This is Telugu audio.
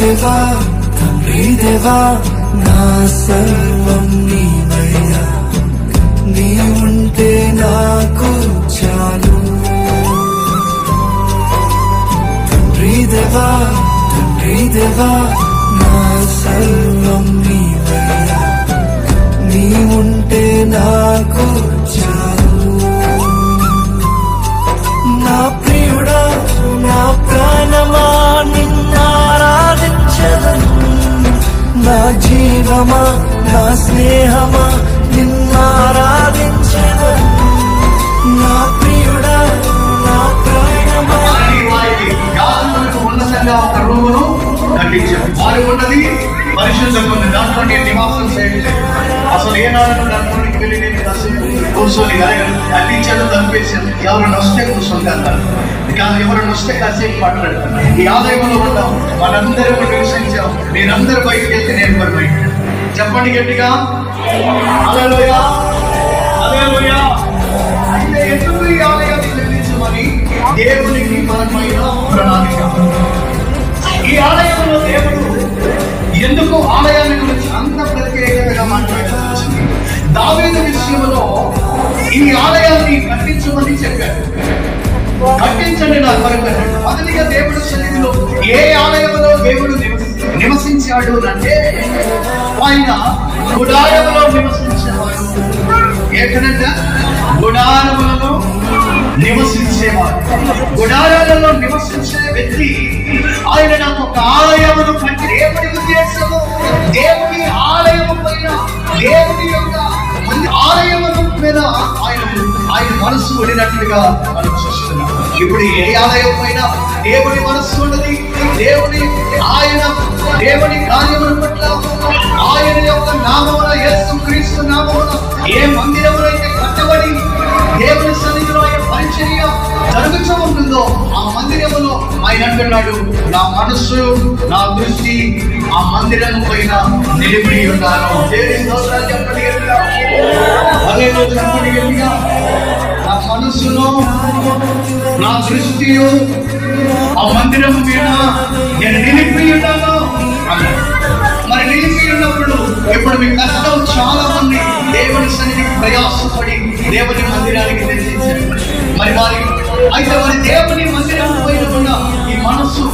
దేవా తండ్రి దేవా నా సర్వం నీవయ్యా, నీ ఉంటే నాకు చాలు. తండ్రి దేవా నా సర్వం నీవయ్యా, నీ ఉంటే నాకు చాలు. నా ప్రియుడా నా ప్రాణమా నిన్నారాధించదను, నా జీవమా నా స్నేహమా నిన్నారాధించదను. నా ప్రియుడా నా ప్రాణమా. ఉన్నతంగా ఒక రూమును కట్టించారు. వారు ఉన్నది పరిశుద్ధంగా ఉంది, దాంట్లో నేను నివాసం చేయట్లేదు. అసలు ఏనాడు దాంట్లోకి వెళ్ళి నేను కూర్చొని కట్టించాను, తనిపేశాను. ఎవరైనా వస్తే కూర్చొంటారు, కానీ ఎవరైనా వస్తే కాసేపు మాట్లాడతాను. ఈ ఆలయంలో ఉన్నాం, మనందరూ నివసించాం. మీరందరూ బయటకు వెళ్తే నేను మరి బయట చెప్పండి గట్టిగా హల్లెలూయా హల్లెలూయా. అయితే ఎందుకు ఈ ఆలయాన్ని నిర్మించమని దేవునికి మనమైన ప్రణాళిక. ఈ ఆలయంలో దేవుడు ఎందుకు ఆలయాన్ని గురించి అంత ప్రత్యేకతగా మాట్లాడాల్సి వచ్చింది? దావీదు విషయంలో ఈ ఆలయాన్ని కట్టించమని చెప్పాడు. కట్టించండి నా కొరకు అన్నాడు. మొదటిగా దేవుడు సన్నిధిలో ఏ ఆలయంలో దేవుడు నివసించాడు అంటే ఆయన గుడారములో నివసించేవాడు. ఎక్కడంటే గుడారములలో నివసించేవాడు. గుడారాలలో నివసించే వ్యక్తి ఆయన నాకు ఒక ఆలయమును కట్టి, దేవుని ఉద్దేశము దేవుని ఆలయము పైన, దేవుని యొక్క ఆలయమును మీద ఆయన మనస్సు ఉండినట్లుగా మనం చూస్తున్నాం. ఇప్పుడు ఏ ఆలయం పైన దేవుని మనస్సు ఉన్నది, దేవుని కార్యముల పట్ల ఆయన యొక్క నామమున, యేసుక్రీస్తు నామమున ఏ మందిరములో అయితే కట్టబడి దేవుని సన్నిధిలో ఆయన పరిచర్య జరుగుతూ ఉంటుందో ఆ మందిరములో ఆయన అంటున్నాడు, నా మనస్సు నా దృష్టి ఆ మందిరం పైన నిలిపి ఉన్నాను. చెప్పండి నా మనస్సును నా దృష్టియు ఆ మందిరం మీద నేను నిలిపి ఉన్నాను అన్నాడు. మరి నిలిపి ఉన్నప్పుడు ఇప్పుడు మీ కష్టం చాలా మంది దేవుని సన్నిధికి ప్రయాసపడి దేవుని మందిరానికి దర్శించారు. మరి వారి అయితే మరి దేవుని మందిరం పైన ఉన్న ఈ మనస్సు